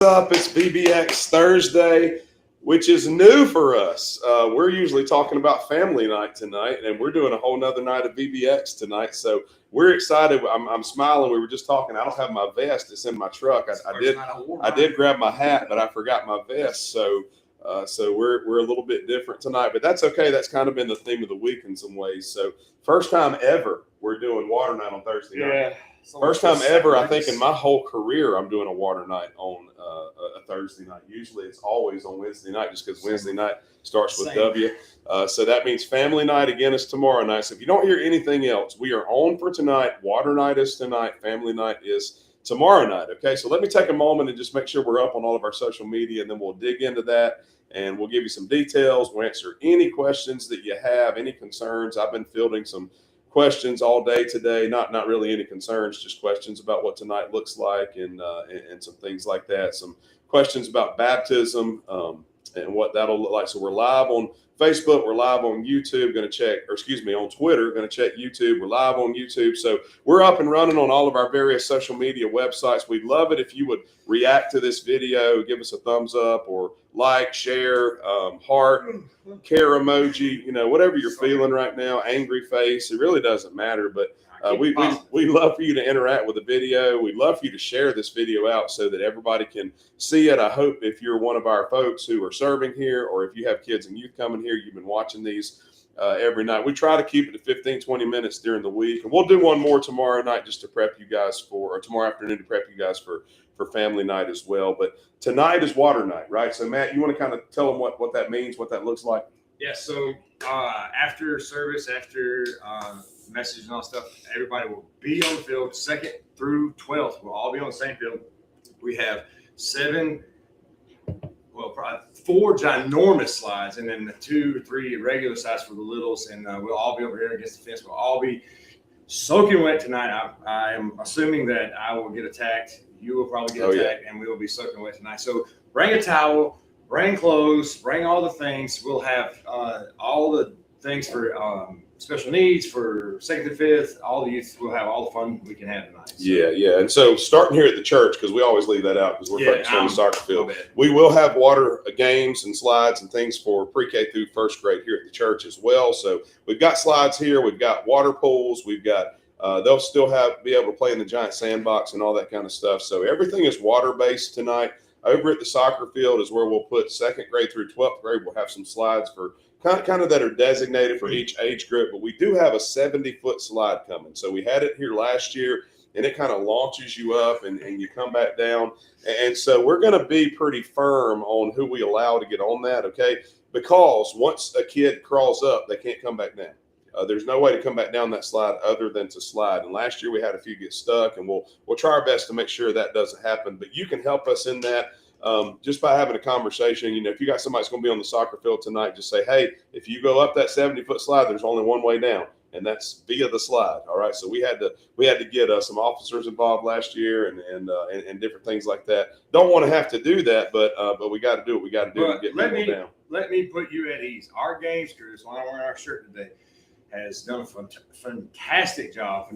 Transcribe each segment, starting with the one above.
Up, it's VBX Thursday, which is new for us. We're usually talking about family night tonight, and we're doing a whole nother night of VBX tonight. So we're excited. I'm smiling. We were just talking. I don't have my vest. It's in my truck. I did grab my hat, but I forgot my vest. So we're a little bit different tonight, but that's okay. That's kind of been the theme of the week in some ways. So first time ever we're doing water night on Thursday night. Yeah. First time ever, I think, in my whole career, I'm doing a water night on a Thursday night. Usually it's always on Wednesday night just because Wednesday night starts with W. So that means family night again is tomorrow night. So if you don't hear anything else, we are on for tonight. Water night is tonight. Family night is tomorrow night. Okay, so let me take a moment and just make sure we're up on all of our social media, and then we'll dig into that and we'll give you some details. We'll answer any questions that you have, any concerns. I've been fielding some questions all day today, not really any concerns, just questions about what tonight looks like and some things like that. Some questions about baptism and what that'll look like. So we're live on Facebook, we're live on YouTube, on Twitter, going to check YouTube. We're live on YouTube. So we're up and running on all of our various social media websites. We'd love it if you would react to this video, give us a thumbs up or like, share, heart, care emoji, whatever you're feeling right now, angry face. It really doesn't matter, but we love for you to interact with the video. We'd love for you to share this video out so that everybody can see it. I hope if you're one of our folks who are serving here, or if you have kids and youth coming here, you've been watching these every night. We try to keep it to 15, 20 minutes during the week. And we'll do one more tomorrow night just to prep you guys or tomorrow afternoon to prep you guys for family night as well. But tonight is water night, right? So Matt, you want to kind of tell them what that means, what that looks like? Yeah, so after service, after message and all stuff, everybody will be on the field, 2nd through 12th. We'll all be on the same field. We have 4 ginormous slides, and then the 2 or 3 regular size for the littles, and we'll all be over here against the fence. We'll all be soaking wet tonight. I am assuming that I will get attacked. You will probably get attacked, and we will be soaking wet tonight. So bring a towel, bring clothes, bring all the things. We'll have all the things for special needs, for 2nd to 5th. All the youth will have all the fun we can have tonight. So. Yeah. And so starting here at the church, because we always leave that out because we're focused on the soccer field. We will have water games and slides and things for pre-K through 1st grade here at the church as well. So we've got slides here. We've got water pools. We've got they'll still be able to play in the giant sandbox and all that kind of stuff. So everything is water-based tonight. Over at the soccer field is where we'll put 2nd grade through 12th grade. We'll have some slides for kind of that are designated for each age group, but we do have a 70-foot slide coming. So we had it here last year, and it kind of launches you up and you come back down. And so we're going to be pretty firm on who we allow to get on that, okay? Because once a kid crawls up, they can't come back down. There's no way to come back down that slide other than to slide. And last year we had a few get stuck, and we'll try our best to make sure that doesn't happen. But you can help us in that just by having a conversation. If you got somebody that's going to be on the soccer field tonight, just say, hey, if you go up that 70-foot slide, there's only one way down, and that's via the slide. All right. So we had to get some officers involved last year and different things like that. Don't want to have to do that, but we got to do what we got to do to get people down. Let me put you at ease. Our games crew, so I'm wearing our shirt today, has done a fantastic job.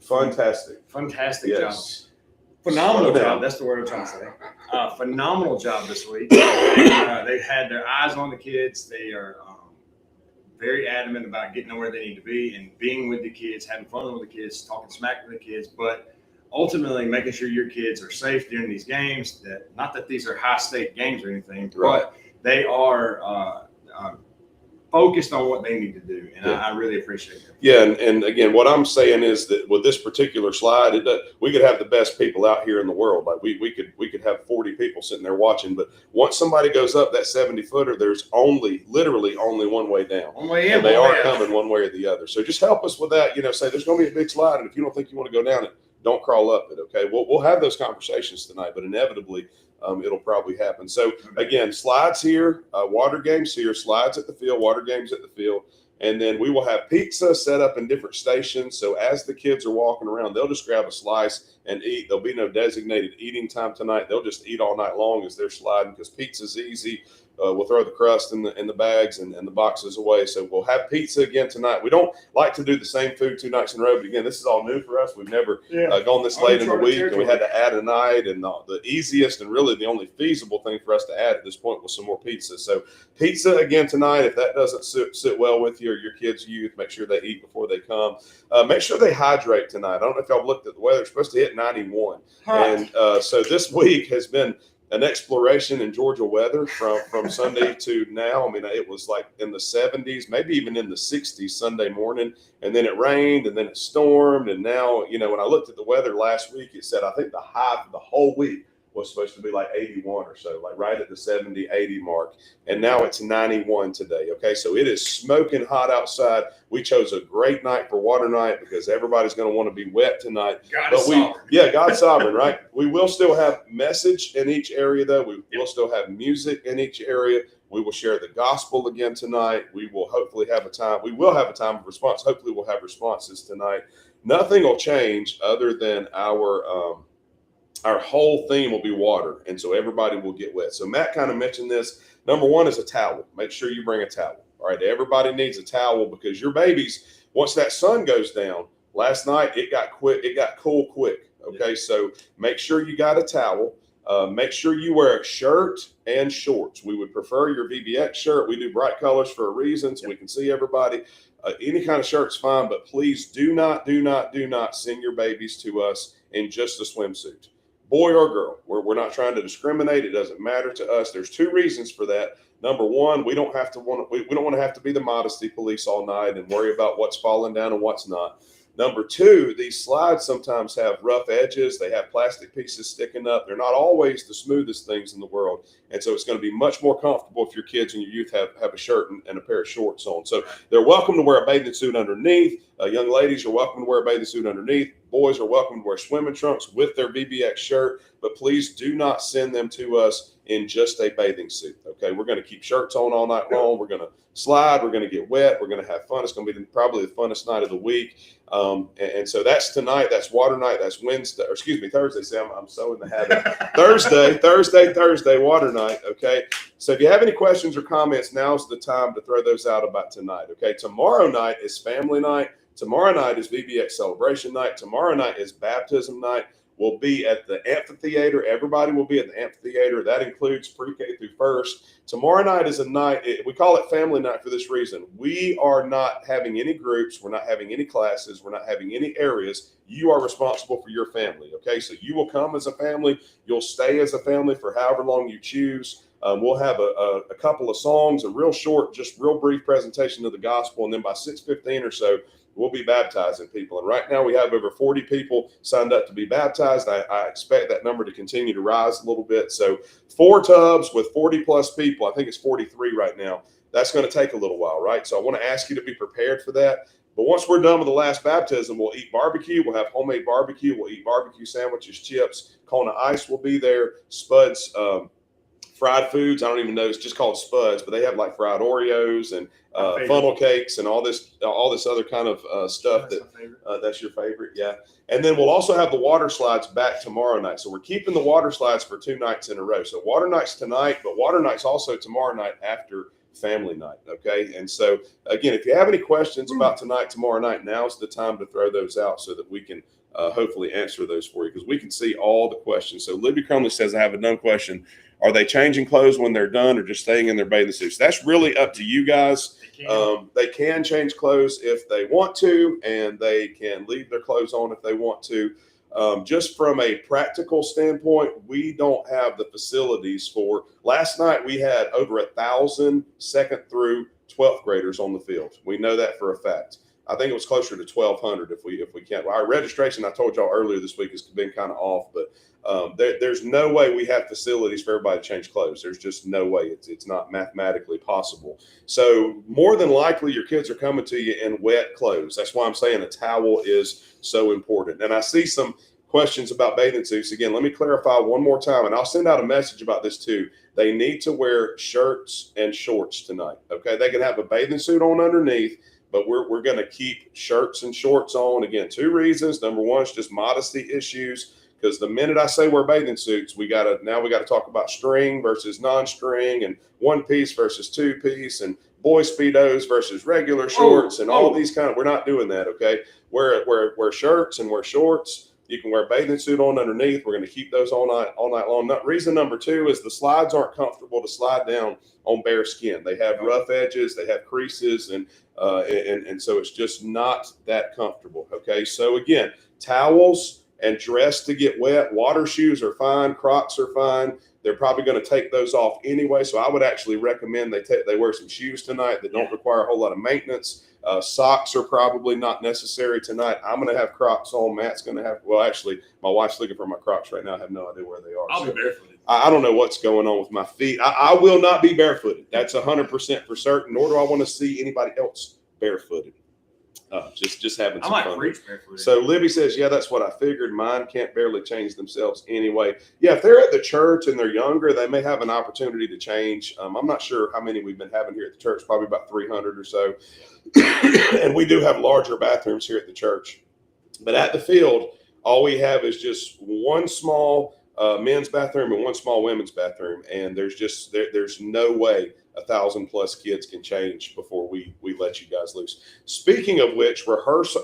Fantastic job. Phenomenal job. That's the word I'm trying to say. Phenomenal job this week. They've had their eyes on the kids. They are very adamant about getting them where they need to be and being with the kids, having fun with the kids, talking smack with the kids, but ultimately making sure your kids are safe during these games. Not that these are high-stake games or anything, but they are focused on what they need to do, and I really appreciate it. Yeah, and again, what I'm saying is that with this particular slide, we could have the best people out here in the world. Like we could have 40 people sitting there watching, but once somebody goes up that 70-footer, there's literally only one way down. One way in, and they are coming one way or the other. So just help us with that. Say there's going to be a big slide, and if you don't think you want to go down it, don't crawl up it. Okay, we'll have those conversations tonight, but inevitably it'll probably happen. So again, slides here, water games here, slides at the field, water games at the field. And then we will have pizza set up in different stations. So as the kids are walking around, they'll just grab a slice and eat. There'll be no designated eating time tonight. They'll just eat all night long as they're sliding, because pizza's easy. we'll throw the crust in the bags and the boxes away. So we'll have pizza again tonight. We don't like to do the same food 2 nights in a row, but again, this is all new for us. We've never gone this late in the week, and we had to add a night. And the easiest and really the only feasible thing for us to add at this point was some more pizza. So pizza again tonight. If that doesn't sit well with you or your kids' youth, make sure they eat before they come. Make sure they hydrate tonight. I don't know if y'all looked at the weather. It's supposed to hit 91. And so this week has been an exploration in Georgia weather from Sunday to now. I mean, it was like in the 70s, maybe even in the 60s Sunday morning, and then it rained, and then it stormed. And now, you know, when I looked at the weather last week, it said I think the high for the whole week was supposed to be like 81 or so, like right at the 70, 80 mark. And now it's 91 today. Okay. So it is smoking hot outside. We chose a great night for water night because everybody's going to want to be wet tonight. God's sovereign, right? We will still have message in each area though. We will still have music in each area. We will share the gospel again tonight. We will hopefully have a time. We will have a time of response. Hopefully we'll have responses tonight. Nothing will change other than our whole theme will be water, and so everybody will get wet. So Matt kind of mentioned this. Number one is a towel. Make sure you bring a towel. All right, everybody needs a towel because your babies, once that sun goes down, last night it got cool quick. Okay, so make sure you got a towel. Make sure you wear a shirt and shorts. We would prefer your VBX shirt. We do bright colors for a reason so we can see everybody. Any kind of shirt's fine, but please do not send your babies to us in just a swimsuit. Boy or girl, we're not trying to discriminate. It doesn't matter to us. There's 2 reasons for that. Number one, we don't want to have to be the modesty police all night and worry about what's falling down and what's not. Number 2, these slides sometimes have rough edges. They have plastic pieces sticking up. They're not always the smoothest things in the world. And so it's going to be much more comfortable if your kids and your youth have a shirt and a pair of shorts on. So they're welcome to wear a bathing suit underneath. Young ladies are welcome to wear a bathing suit underneath. Boys are welcome to wear swimming trunks with their VBX shirt. But please do not send them to us in just a bathing suit. Okay, we're going to keep shirts on all night long. We're going to slide. We're going to get wet. We're going to have fun. It's going to be probably the funnest night of the week. And so that's tonight. That's water night. That's Thursday. See, I'm so in the habit. Thursday, water night. Okay. So if you have any questions or comments, now's the time to throw those out about tonight. Okay. Tomorrow night is family night. Tomorrow night is VBX celebration night. Tomorrow night is baptism night. We'll be at the amphitheater. Everybody will be at the amphitheater. That includes pre-K through first. Tomorrow night is a night, we call it family night for this reason. We are not having any groups. We're not having any classes. We're not having any areas. You are responsible for your family, okay? So you will come as a family. You'll stay as a family for however long you choose. We'll have a couple of songs, a real short, just real brief presentation of the gospel, and then by 6:15 or so, we'll be baptizing people. And right now we have over 40 people signed up to be baptized. I expect that number to continue to rise a little bit. So 4 tubs with 40 plus people. I think it's 43 right now. That's going to take a little while, right? So I want to ask you to be prepared for that. But once we're done with the last baptism, we'll eat barbecue. We'll have homemade barbecue. We'll eat barbecue sandwiches, chips. Kona Ice will be there. Spuds, fried foods. I don't even know. It's just called Spuds, but they have like fried Oreos and funnel cakes and all this other kind of stuff. That's your favorite. Yeah. And then we'll also have the water slides back tomorrow night. So we're keeping the water slides for 2 nights in a row. So water night's tonight, but water night's also tomorrow night after family night. Okay. And so again, if you have any questions about tonight, tomorrow night, now's the time to throw those out so that we can hopefully answer those for you, because we can see all the questions. So Libby Crumley says, I have a dumb question. Are they changing clothes when they're done or just staying in their bathing suits? That's really up to you guys. They can change clothes if they want to, and they can leave their clothes on if they want to. Just from a practical standpoint, we don't have the facilities for. Last night we had over 1,000 second through 12th graders on the field. We know that for a fact. I think it was closer to 1,200 if we can't. Our registration, I told y'all earlier this week, has been kind of off, but there's no way we have facilities for everybody to change clothes. There's just no way. It's not mathematically possible. So more than likely, your kids are coming to you in wet clothes. That's why I'm saying a towel is so important. And I see some questions about bathing suits. Again, let me clarify one more time, and I'll send out a message about this too. They need to wear shirts and shorts tonight. Okay, they can have a bathing suit on underneath, but we're going to keep shirts and shorts on. Again, 2 reasons. Number one is just modesty issues, because the minute I say wear bathing suits, we got to talk about string versus non-string and one piece versus two piece and boy Speedos versus regular shorts and all these we're not doing that. Okay. Wear shirts and wear shorts. You can wear a bathing suit on underneath. We're going to keep those all night long. Reason number 2 is the slides aren't comfortable to slide down on bare skin. They have rough edges, they have creases, and so it's just not that comfortable. Okay, so again, towels and dress to get wet. Water shoes are fine. Crocs are fine. They're probably going to take those off anyway. So I would actually recommend they wear some shoes tonight that don't require a whole lot of maintenance. Socks are probably not necessary tonight. I'm going to have Crocs on. Matt's going to have, well, actually, my wife's looking for my Crocs right now. I have no idea where they are. I'll be barefooted. I don't know what's going on with my feet. I will not be barefooted. That's 100% for certain, nor do I want to see anybody else barefooted. Just having some fun. Barefooted. So Libby says, yeah, that's what I figured. Mine can't barely change themselves anyway. Yeah, if they're at the church and they're younger, they may have an opportunity to change. I'm not sure how many we've been having here at the church, probably about 300 or so. And we do have larger bathrooms here at the church. But at the field, all we have is just one small men's bathroom and one small women's bathroom. And there's no way 1,000+ kids can change before we let you guys loose. Speaking of which, rehearsal.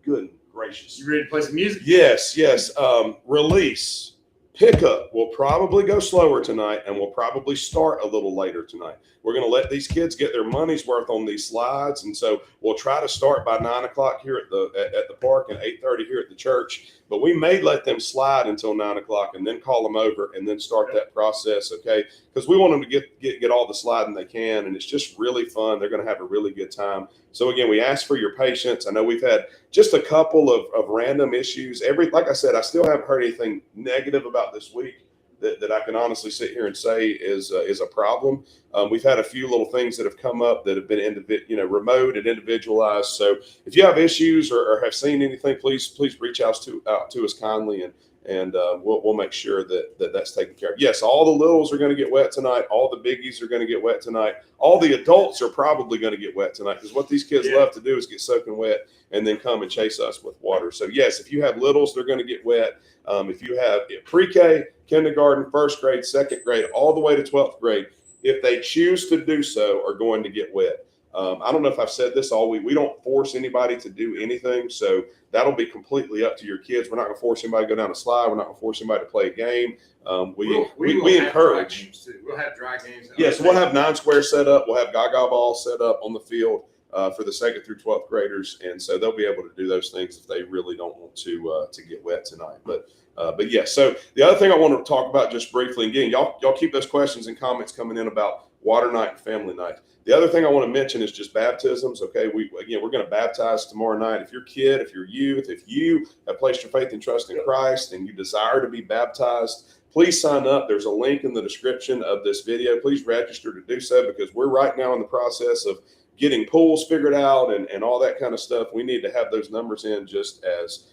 Good gracious. You ready to play some music? Yes. Release. Pickup will probably go slower tonight, and we'll probably start a little later tonight. We're going to let these kids get their money's worth on these slides, and so we'll try to start by 9 o'clock here at the park and 8:30 here at the church. But we may let them slide until 9 o'clock and then call them over and then start that process, okay? Because we want them to get all the sliding they can, and it's just really fun. They're going to have a really good time. So again, we ask for your patience. I know we've had just a couple of random issues. Like I said, I still haven't heard anything negative about this week that I can honestly sit here and say is a problem. We've had a few little things that have come up that have been remote and individualized. So if you have issues or have seen anything, please reach out to us kindly, and we'll make sure that's taken care of. Yes, all the littles are going to get wet tonight. All the biggies are going to get wet tonight. All the adults are probably going to get wet tonight, because what these kids love to do is get soaking wet and then come and chase us with water. So yes, if you have littles, they're going to get wet. If you have pre-K, kindergarten, first grade, second grade, all the way to 12th grade, if they choose to do so, are going to get wet. I don't know if I've said this all week. We don't force anybody to do anything, so that'll be completely up to your kids. We're not going to force anybody to go down a slide. We're not going to force anybody to play a game. We encourage. We'll have dry games. Yes, we'll have 9 squares set up. We'll have Gaga balls set up on the field for the 2nd through 12th graders, and so they'll be able to do those things if they really don't want to get wet tonight. But yeah, so the other thing I want to talk about just briefly, and again, y'all keep those questions and comments coming in about water night and family night. The other thing I want to mention is just baptisms. Okay, we're going to baptize tomorrow night. If you're a kid, if you're youth, if you have placed your faith and trust in Christ and you desire to be baptized, please sign up. There's a link in the description of this video. Please register to do so, because we're right now in the process of getting pools figured out and all that kind of stuff. We need to have those numbers in just as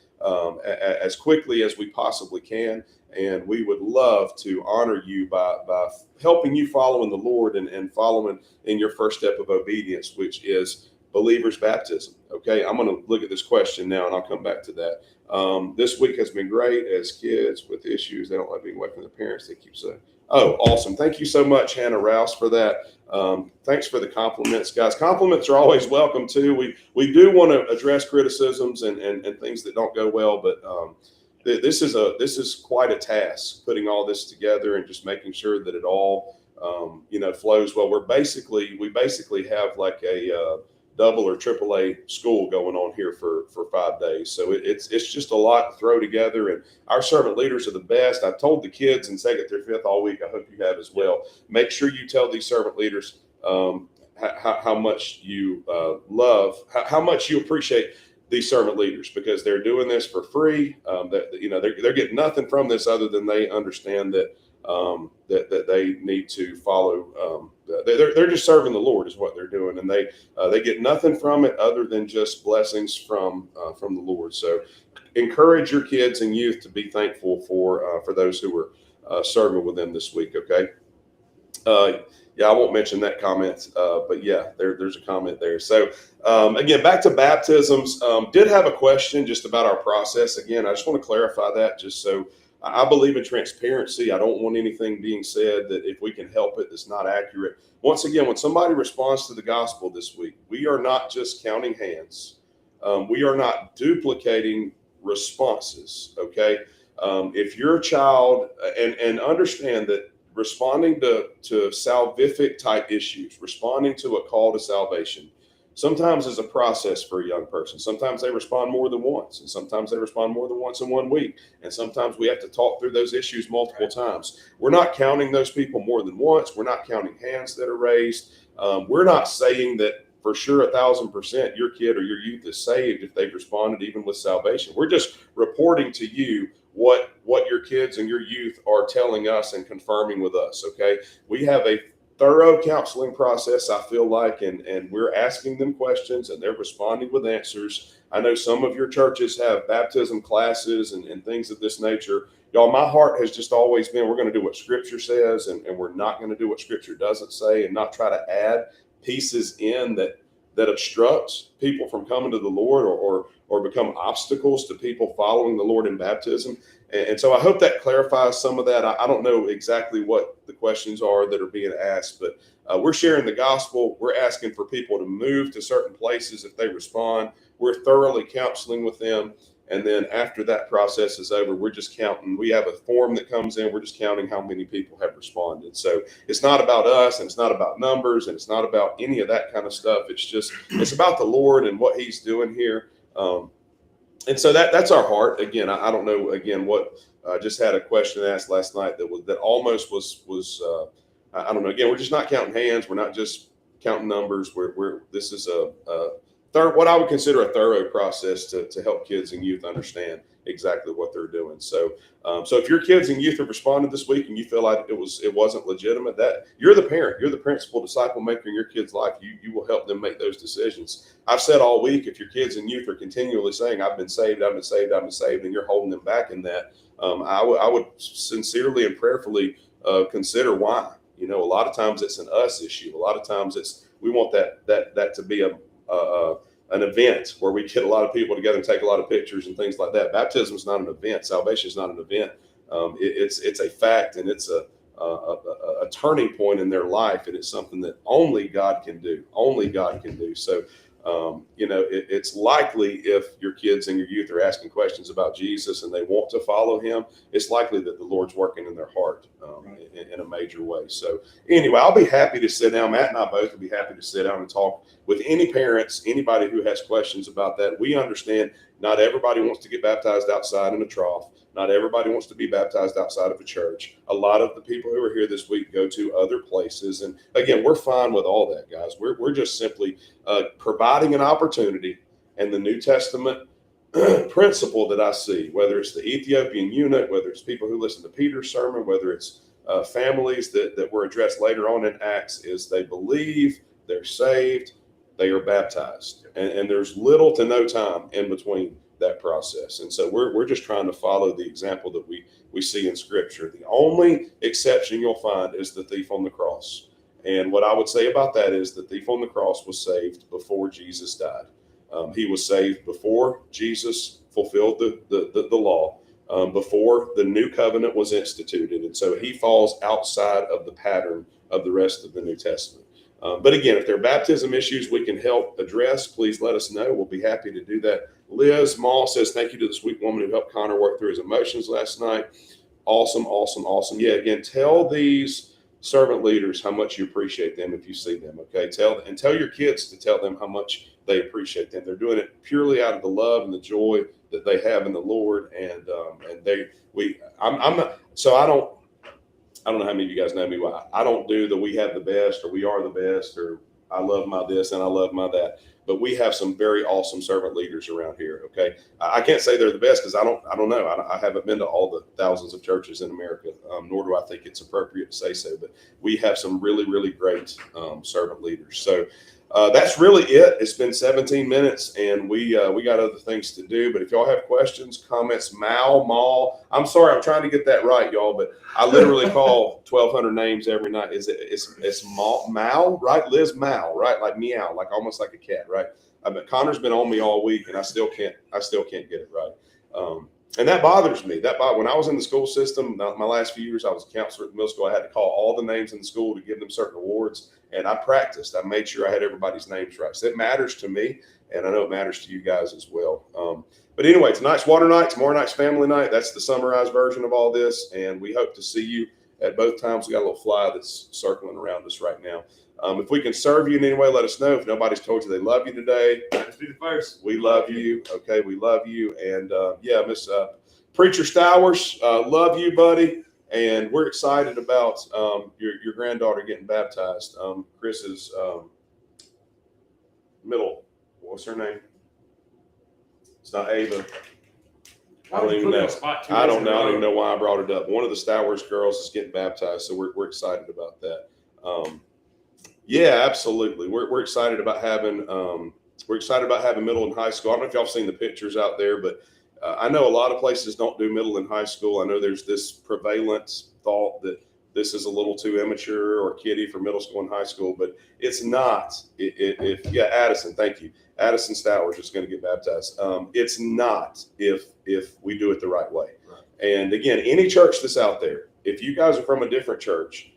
quickly as we possibly can. And we would love to honor you by helping you follow in the Lord and following in your first step of obedience, which is believer's baptism. Okay, I'm going to look at this question now, and I'll come back to that. This week has been great. As kids with issues, they don't like being away from their parents, they keep saying. Oh, awesome. Thank you so much, Hannah Rouse, for that. Thanks for the compliments, guys. Compliments are always welcome, too. We do want to address criticisms and things that don't go well, but this is quite a task, putting all this together and just making sure that it all flows well. We basically have like a double or triple A school going on here for 5 days. So it's just a lot to throw together, and our servant leaders are the best. I've told the kids in 2nd through 5th all week. I hope you have as well. Make sure you tell these servant leaders how much you love, how much you appreciate these servant leaders, because they're doing this for free. They're getting nothing from this other than they understand that they need to follow. They're just serving the Lord is what they're doing, and they get nothing from it other than just blessings from the Lord. So encourage your kids and youth to be thankful for those who are serving with them this week. Okay. Yeah, I won't mention that comment, but yeah, there's a comment there. So again, back to baptisms. Did have a question just about our process. Again, I just want to clarify that, just so I believe in transparency. I don't want anything being said that if we can help it, that's not accurate. Once again, when somebody responds to the gospel this week, we are not just counting hands. We are not duplicating responses. Okay. If your child, and understand that responding to salvific type issues, responding to a call to salvation, sometimes is a process for a young person. Sometimes they respond more than once, and sometimes they respond more than once in 1 week. And sometimes we have to talk through those issues multiple times. We're not counting those people more than once. We're not counting hands that are raised. We're not saying that for sure 1,000% your kid or your youth is saved if they've responded even with salvation. We're just reporting to you what your kids and your youth are telling us and confirming with us. Okay, we have a thorough counseling process, I feel like, and we're asking them questions and they're responding with answers. I know some of your churches have baptism classes and things of this nature. Y'all, my heart has just always been, we're going to do what Scripture says, and we're not going to do what Scripture doesn't say, and not try to add pieces in that obstructs people from coming to the Lord, or become obstacles to people following the Lord in baptism. And so I hope that clarifies some of that. I don't know exactly what the questions are that are being asked, but we're sharing the gospel. We're asking for people to move to certain places if they respond. We're thoroughly counseling with them. And then after that process is over, we're just counting. We have a form that comes in. We're just counting how many people have responded. So it's not about us, and it's not about numbers, and it's not about any of that kind of stuff. It's about the Lord and what He's doing here. And so that's our heart. Again, I don't know. Again, what I just had a question asked last night that almost was I don't know. Again, we're just not counting hands. We're not just counting numbers. This is what I would consider a thorough process to help kids and youth understand exactly what they're doing. So if your kids and youth have responded this week and you feel like it wasn't legitimate, that you're the parent, you're the principal disciple maker in your kid's life. You will help them make those decisions. I've said all week, if your kids and youth are continually saying, I've been saved, I've been saved, I've been saved, and you're holding them back in that, I would sincerely and prayerfully consider why. A lot of times it's an us issue. A lot of times we want that to be an event where we get a lot of people together and take a lot of pictures and things like that. Baptism is not an event. Salvation is not an event. It's a fact, and it's a turning point in their life, and it's something that only God can do. Only God can do. So, it's likely if your kids and your youth are asking questions about Jesus and they want to follow Him, it's likely that the Lord's working in their heart in a major way. So anyway, I'll be happy to sit down. Matt and I both will be happy to sit down and talk with any parents, anybody who has questions about that. We understand not everybody wants to get baptized outside in a trough. Not everybody wants to be baptized outside of a church. A lot of the people who are here this week go to other places. And again, we're fine with all that, guys. We're just simply providing an opportunity. And the New Testament principle that I see, whether it's the Ethiopian eunuch, whether it's people who listen to Peter's sermon, whether it's families that were addressed later on in Acts, is they believe, they're saved, they are baptized. And there's little to no time in between that process. And so we're just trying to follow the example that we see in Scripture. The only exception you'll find is the thief on the cross. And what I would say about that is the thief on the cross was saved before Jesus died. He was saved before Jesus fulfilled the law, before the new covenant was instituted. And so he falls outside of the pattern of the rest of the New Testament. But again, if there are baptism issues we can help address, please let us know. We'll be happy to do that. Liz Mall says, thank you to the sweet woman who helped Connor work through his emotions last night. Awesome, awesome, awesome. Yeah, again, tell these servant leaders how much you appreciate them if you see them, okay? Tell your kids to tell them how much they appreciate them. They're doing it purely out of the love and the joy that they have in the Lord. And I'm not, so I don't know how many of you guys know me. I don't do the we have the best or we are the best or I love my this and I love my that. But we have some very awesome servant leaders around here. Okay, I can't say they're the best because I don't know. I haven't been to all the thousands of churches in America, nor do I think it's appropriate to say so. But we have some really, really great servant leaders. So that's really it. It's been 17 minutes, and we got other things to do. But if y'all have questions, comments, Mal, I'm sorry, I'm trying to get that right, y'all. But I literally call 1,200 names every night. It's Mal, right? Liz Mal, right? Like meow, like almost like a cat, right? But Connor's been on me all week, and I still can't get it right. And that bothers me. When I was in the school system, my last few years, I was a counselor at the middle school. I had to call all the names in the school to give them certain awards. And I practiced. I made sure I had everybody's names right. So it matters to me, and I know it matters to you guys as well. But anyway, tonight's water night, tomorrow night's family night. That's the summarized version of all this. And we hope to see you at both times. We got a little fly that's circling around us right now. If we can serve you in any way, let us know. If nobody's told you they love you today, let's be the first. We love you. Okay, we love you. And Miss Preacher Stowers, love you, buddy. And we're excited about your granddaughter getting baptized. Chris's middle, what's her name? It's not Ava. I don't even know. I don't even know why I brought it up. One of the Stowers girls is getting baptized, so we're excited about that. Yeah, absolutely. We're excited about having middle and high school. I don't know if y'all have seen the pictures out there, but I know a lot of places don't do middle and high school. I know there's this prevalent thought that this is a little too immature or kiddie for middle school and high school, but it's not. Addison, thank you. Addison Stowers is going to get baptized. It's not if we do it the right way. Right. And again, any church that's out there, if you guys are from a different church,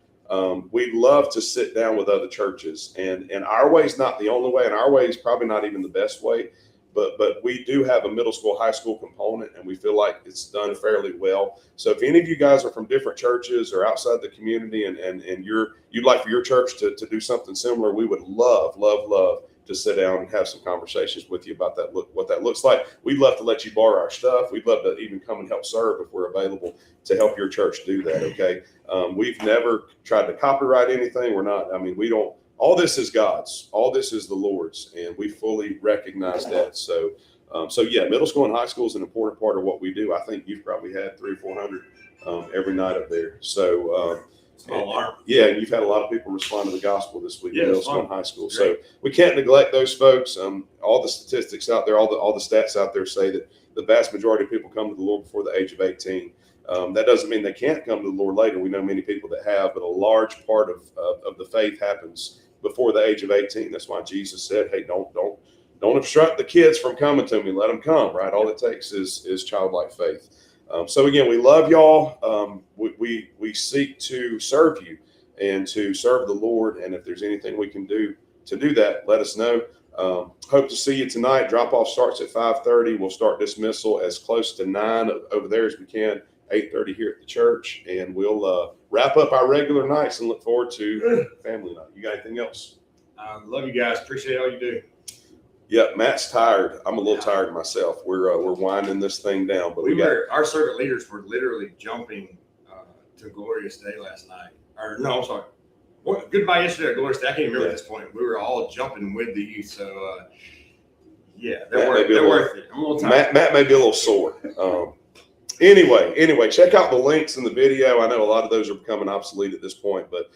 we'd love to sit down with other churches, and our way is not the only way, and our way is probably not even the best way, but we do have a middle school, high school component, and we feel like it's done fairly well. So if any of you guys are from different churches or outside the community, and you'd like for your church to do something similar, we would love to sit down and have some conversations with you about what that looks like. We'd love to let you borrow our stuff. We'd love to even come and help serve if we're available to help your church do that. Okay. We've never tried to copyright anything. We don't, all this is God's, all this is the Lord's, and we fully recognize that. So middle school and high school is an important part of what we do. I think you've probably had 300 or 400 every night up there. So, you've had a lot of people respond to the gospel this week in middle school and high school. Great. So we can't neglect those folks. All the statistics out there, all the stats out there say that the vast majority of people come to the Lord before the age of 18. That doesn't mean they can't come to the Lord later. We know many people that have, but a large part of the faith happens before the age of 18. That's why Jesus said, "Hey, don't obstruct the kids from coming to me. Let them come." Right? All it takes is childlike faith. So again, we love y'all. We seek to serve you and to serve the Lord. And if there's anything we can do to do that, let us know. Hope to see you tonight. Drop off starts at 5:30. We'll start dismissal as close to 9 over there as we can. 8:30 here at the church, and we'll wrap up our regular nights and look forward to family night. You got anything else? Love you guys. Appreciate all you do. Yeah, Matt's tired. I'm a little tired myself. We're winding this thing down, but our servant leaders were literally jumping to Glorious Day last night. Or no, I'm sorry. Goodbye yesterday, Glorious Day. I can't even remember at this point. We were all jumping with the youth. So they're worth it. I'm a little tired. Matt may be a little sore. Anyway, check out the links in the video. I know a lot of those are becoming obsolete at this point, but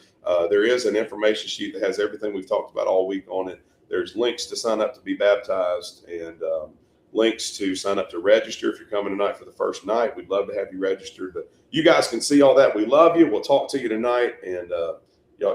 there is an information sheet that has everything we've talked about all week on it. There's links to sign up to be baptized and links to sign up to register if you're coming tonight for the first night. We'd love to have you registered, but you guys can see all that. We love you. We'll talk to you tonight, and